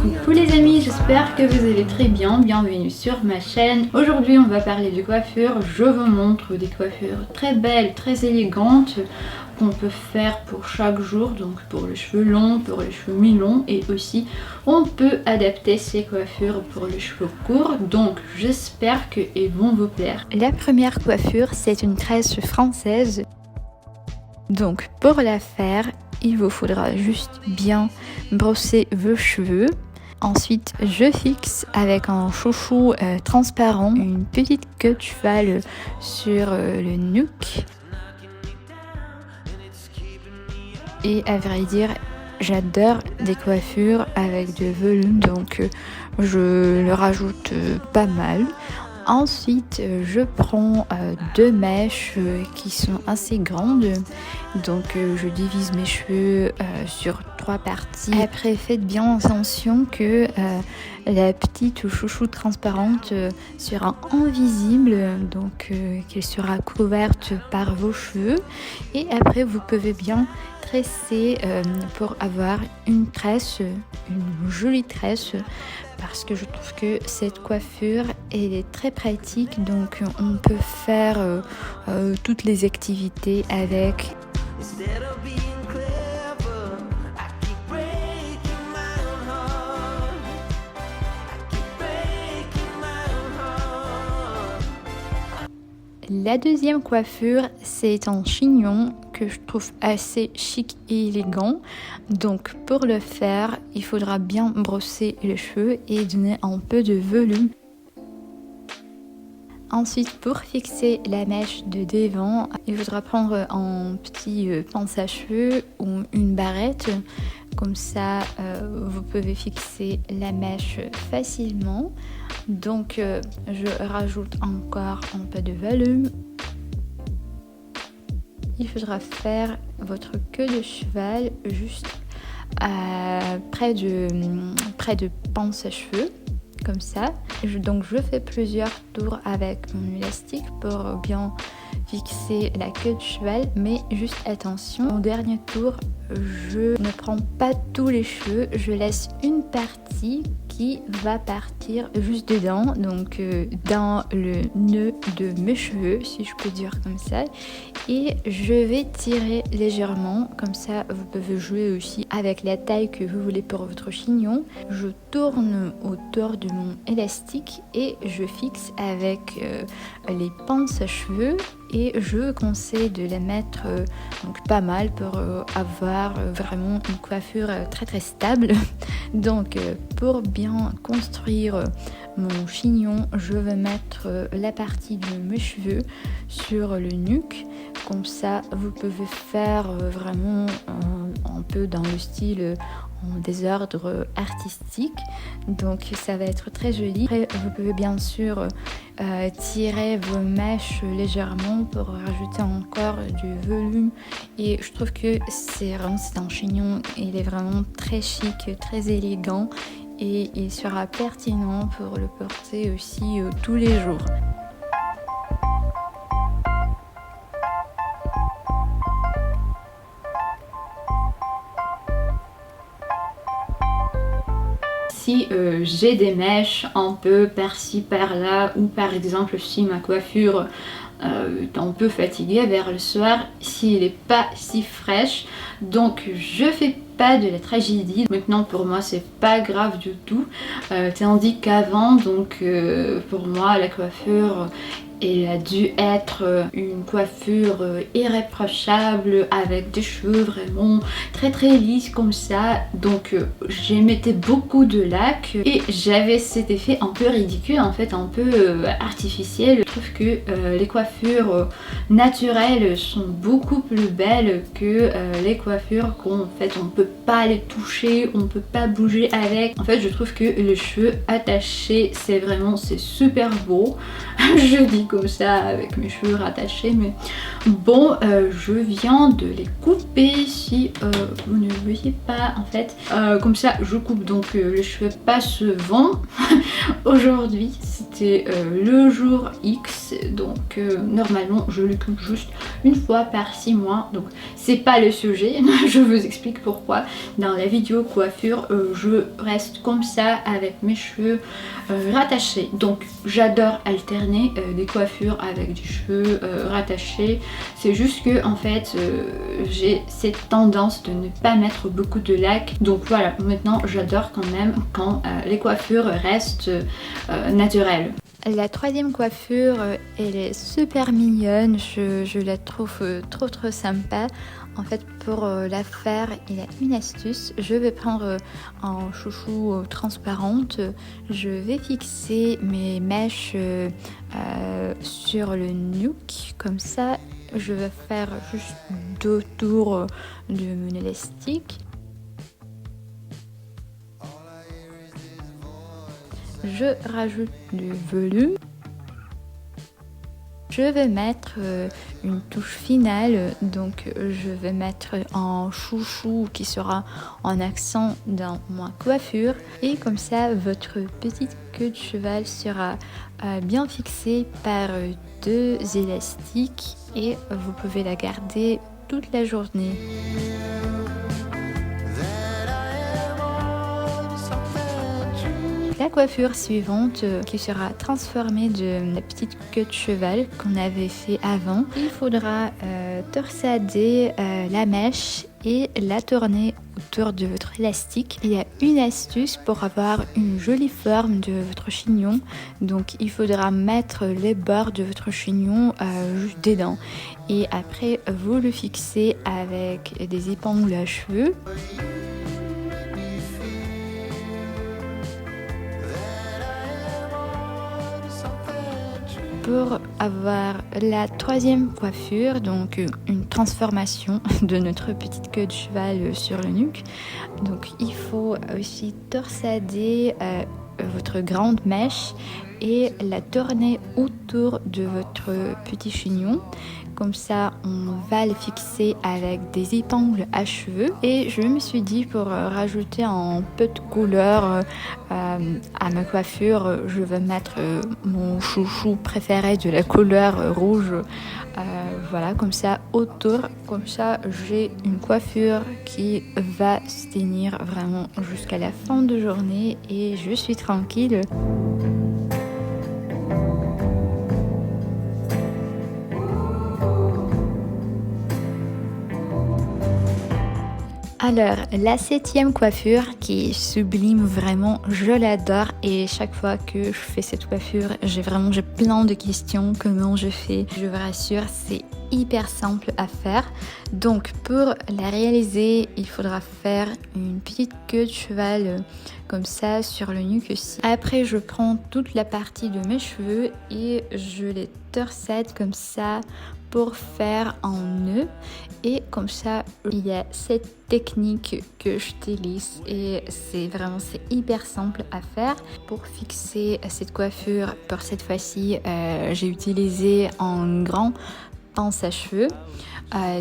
Coucou les amis, j'espère que vous allez très bien, bienvenue sur ma chaîne. Aujourd'hui on va parler de coiffure, je vous montre des coiffures très belles, très élégantes qu'on peut faire pour chaque jour, donc pour les cheveux longs, pour les cheveux mi-longs et aussi on peut adapter ces coiffures pour les cheveux courts, donc j'espère qu'elles vont vous plaire. La première coiffure c'est une tresse française, donc pour la faire il vous faudra juste bien brosser vos cheveux. Ensuite, je fixe avec un chouchou transparent une petite queue de cheval sur le nuque. Et à vrai dire, j'adore des coiffures avec de volume, donc je le rajoute pas mal. Ensuite, je prends deux mèches qui sont assez grandes, donc je divise mes cheveux sur trois parties. Après, faites bien attention que la petite chouchou transparente sera invisible, donc qu'elle sera couverte par vos cheveux. Et après, vous pouvez bien tresser pour avoir une tresse, une jolie tresse, parce que je trouve que cette coiffure elle est très pratique, donc on peut faire toutes les activités avec. La deuxième coiffure, c'est un chignon que je trouve assez chic et élégant. Donc pour le faire, il faudra bien brosser les cheveux et donner un peu de volume. Ensuite, pour fixer la mèche de devant, il faudra prendre un petit pince à cheveux ou une barrette. Comme ça, vous pouvez fixer la mèche facilement. Donc, je rajoute encore un peu de volume. Il faudra faire votre queue de cheval juste près de pince à cheveux. Comme ça. Donc je fais plusieurs tours avec mon élastique pour bien fixer la queue de cheval, mais juste attention, au dernier tour je ne prends pas tous les cheveux, je laisse une partie qui va partir juste dedans, donc dans le nœud de mes cheveux, si je peux dire comme ça, et je vais tirer légèrement, comme ça vous pouvez jouer aussi avec la taille que vous voulez pour votre chignon. Je tourne autour de mon élastique et je fixe avec les pinces à cheveux, et je conseille de les mettre donc pas mal pour avoir vraiment une coiffure très très stable. Donc pour bien construire mon chignon, je vais mettre la partie de mes cheveux sur le nuque. Comme ça, vous pouvez faire vraiment un peu dans le style en désordre artistique. Donc ça va être très joli. Après, vous pouvez bien sûr tirer vos mèches légèrement pour rajouter encore du volume. Et je trouve que c'est un chignon, il est vraiment très chic, très élégant. Et il sera pertinent pour le porter aussi tous les jours. Si j'ai des mèches un peu par-ci par-là, ou par exemple si ma coiffure est un peu fatiguée vers le soir, si elle n'est pas si fraîche, donc je fais pas de la tragédie. Maintenant pour moi c'est pas grave du tout, tandis qu'avant, donc pour moi la coiffure elle a dû être une coiffure irréprochable avec des cheveux vraiment très très lisses comme ça. Donc j'émettais beaucoup de lac et j'avais cet effet un peu ridicule, en fait un peu artificiel. Je trouve que les coiffures naturelles sont beaucoup plus belles que les coiffures qu'on fait on peut pas les toucher, on peut pas bouger avec. En fait je trouve que les cheveux attachés c'est super beau. Je dis comme ça avec mes cheveux rattachés, mais bon, je viens de les couper si vous ne le voyez pas en fait. Comme ça je coupe donc les cheveux pas se vont. Aujourd'hui c'était le jour X, donc normalement je le coupe juste une fois par 6 mois, donc c'est pas le sujet. Je vous explique pourquoi. Dans la vidéo coiffure, je reste comme ça avec mes cheveux rattachés, donc j'adore alterner des coiffures avec des cheveux rattachés. C'est juste que en fait j'ai cette tendance de ne pas mettre beaucoup de lac, donc voilà, maintenant j'adore quand même quand les coiffures restent naturelles. La troisième coiffure, elle est super mignonne, je la trouve trop sympa. En fait, pour la faire, il y a une astuce. Je vais prendre un chouchou transparente. Je vais fixer mes mèches sur le nuque, comme ça. Je vais faire juste 2 tours de mon élastique. Je rajoute du volume. Je vais mettre une touche finale, donc je vais mettre un chouchou qui sera en accent dans ma coiffure, et comme ça votre petite queue de cheval sera bien fixée par 2 élastiques et vous pouvez la garder toute la journée. La coiffure suivante qui sera transformée de la petite queue de cheval qu'on avait fait avant. Il faudra torsader la mèche et la tourner autour de votre élastique. Il y a une astuce pour avoir une jolie forme de votre chignon. Donc il faudra mettre les bords de votre chignon juste dedans. Et après vous le fixez avec des épingles à cheveux. Pour avoir la troisième coiffure, donc une transformation de notre petite queue de cheval sur le nuque, donc il faut aussi torsader votre grande mèche et la tourner autour de votre petit chignon. Comme ça, on va le fixer avec des épingles à cheveux. Et je me suis dit, pour rajouter un peu de couleur à ma coiffure, je vais mettre mon chouchou préféré de la couleur rouge. Voilà, comme ça, autour. Comme ça, j'ai une coiffure qui va se tenir vraiment jusqu'à la fin de journée et je suis tranquille. Alors, la 7e coiffure qui est sublime, vraiment, je l'adore et chaque fois que je fais cette coiffure, j'ai plein de questions, comment je fais. Je vous rassure, c'est hyper simple à faire. Donc, pour la réaliser, il faudra faire une petite queue de cheval comme ça sur le nuque aussi. Après, je prends toute la partie de mes cheveux et je les torsade comme ça pour faire un nœud, et comme ça il y a cette technique que j'utilise et c'est hyper simple à faire. Pour fixer cette coiffure, pour cette fois-ci j'ai utilisé un grand pince à cheveux.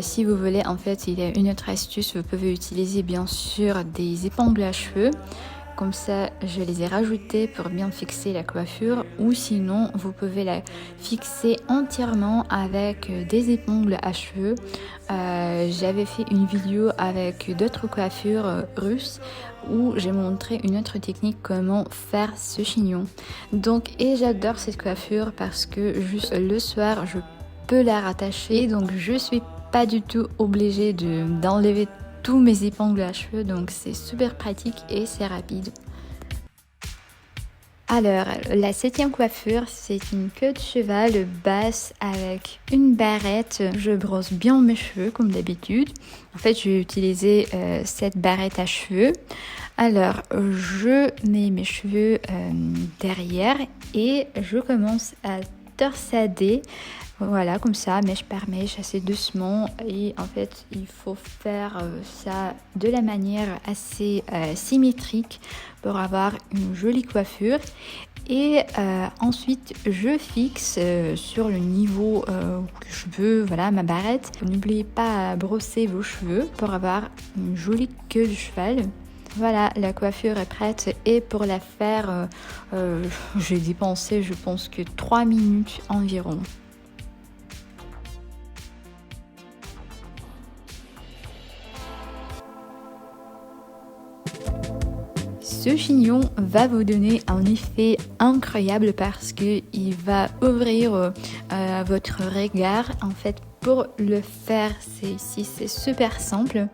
Si vous voulez, en fait, il y a une autre astuce, vous pouvez utiliser bien sûr des épingles à cheveux. Comme ça, je les ai rajoutés pour bien fixer la coiffure, ou sinon, vous pouvez la fixer entièrement avec des épingles à cheveux. J'avais fait une vidéo avec d'autres coiffures russes où j'ai montré une autre technique comment faire ce chignon. Donc, et j'adore cette coiffure parce que juste le soir, je peux la rattacher, donc je suis pas du tout obligée d'enlever tous mes épingles à cheveux, donc c'est super pratique et c'est rapide. Alors, la 7e coiffure, c'est une queue de cheval basse avec une barrette. Je brosse bien mes cheveux comme d'habitude. En fait, je vais utiliser cette barrette à cheveux. Alors, je mets mes cheveux derrière et je commence à torsader. Voilà, comme ça, mèche par mèche, assez doucement. Et en fait, il faut faire ça de la manière assez symétrique pour avoir une jolie coiffure. Et ensuite, je fixe sur le niveau que je veux, voilà, ma barrette. N'oubliez pas à brosser vos cheveux pour avoir une jolie queue de cheval. Voilà, la coiffure est prête et pour la faire, j'ai dépensé je pense que 3 minutes environ. Ce chignon va vous donner un effet incroyable parce qu'il va ouvrir votre regard. En fait, pour le faire, c'est super simple.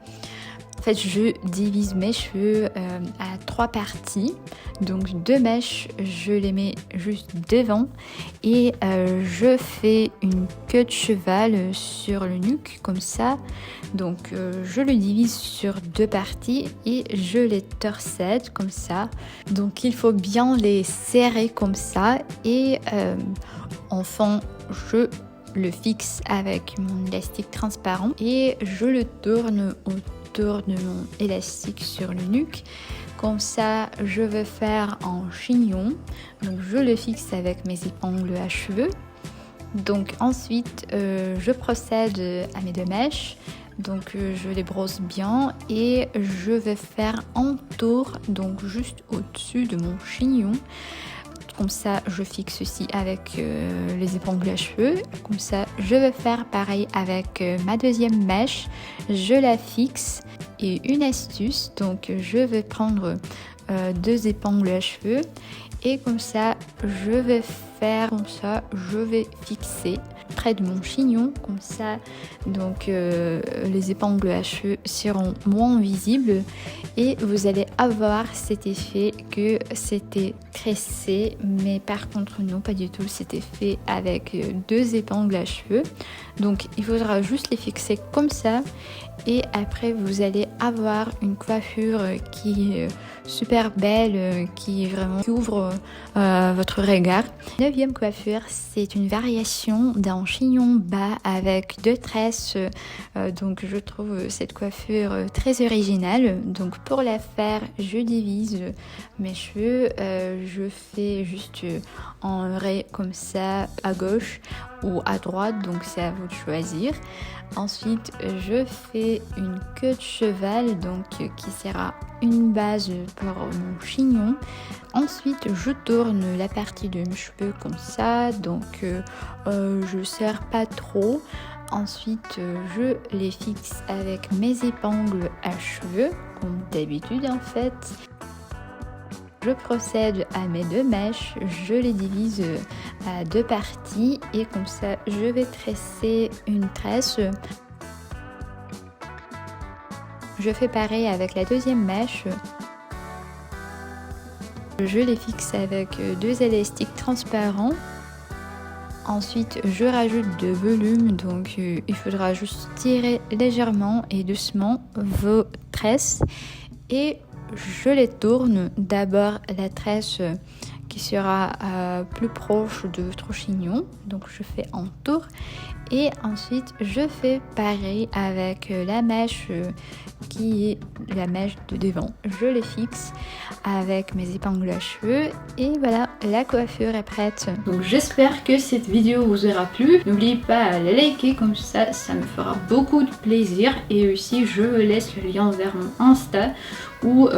En fait, je divise mes cheveux à 3 parties. Donc 2 mèches, je les mets juste devant et je fais une queue de cheval sur le nuque comme ça. Donc je le divise sur 2 parties et je les torsade comme ça. Donc il faut bien les serrer comme ça et enfin je le fixe avec mon élastique transparent et je le tourne autour de mon élastique sur le nuque. Comme ça, je vais faire un chignon. Donc, je le fixe avec mes épingles à cheveux. Donc, ensuite, je procède à mes 2 mèches. Donc, je les brosse bien et je vais faire un tour, donc juste au-dessus de mon chignon. Comme ça, je fixe aussi avec les épingles à cheveux. Comme ça, je vais faire pareil avec ma 2e mèche. Je la fixe. Et une astuce, donc je vais prendre 2 épingles à cheveux et comme ça, je vais faire comme ça, je vais fixer près de mon chignon comme ça. Donc les épingles à cheveux seront moins visibles et vous allez avoir cet effet que c'était tressé, mais par contre non, pas du tout, c'était fait avec 2 épingles à cheveux. Donc il faudra juste les fixer comme ça et après vous allez avoir une coiffure qui est super belle, qui ouvre votre regard. 9e coiffure, c'est une variation d'un chignon bas avec 2 tresses. Donc je trouve cette coiffure très originale. Donc pour la faire, je divise mes cheveux. Je fais juste en raie comme ça à gauche ou à droite, donc c'est à vous de choisir. Ensuite, je fais une queue de cheval, donc qui sera une base pour mon chignon. Ensuite, je tourne la partie de mes cheveux comme ça, donc je serre pas trop. Ensuite, je les fixe avec mes épingles à cheveux, comme d'habitude en fait. Je procède à mes 2 mèches, je les divise à 2 parties et comme ça je vais tresser une tresse. Je fais pareil avec la 2e mèche. Je les fixe avec 2 élastiques transparents. Ensuite je rajoute de volume, donc il faudra juste tirer légèrement et doucement vos tresses et je les tourne. D'abord la tresse qui sera plus proche de votre chignon, donc je fais un tour et ensuite je fais pareil avec la mèche qui est la mèche de devant. Je les fixe avec mes épingles à cheveux et voilà, la coiffure est prête. Donc j'espère que cette vidéo vous aura plu. N'oubliez pas à la liker, comme ça me fera beaucoup de plaisir et aussi je vous laisse le lien vers mon Insta où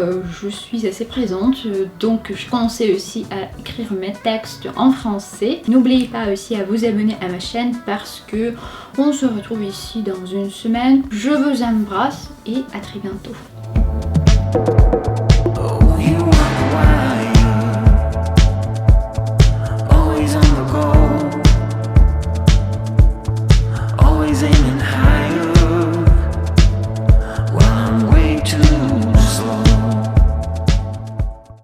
je suis assez présente, donc je conseille aussi à écrire mes textes en français. N'oubliez pas aussi à vous abonner à ma chaîne parce que on se retrouve ici dans une semaine. Je vous embrasse et à très bientôt. Always on the go, always aiming high.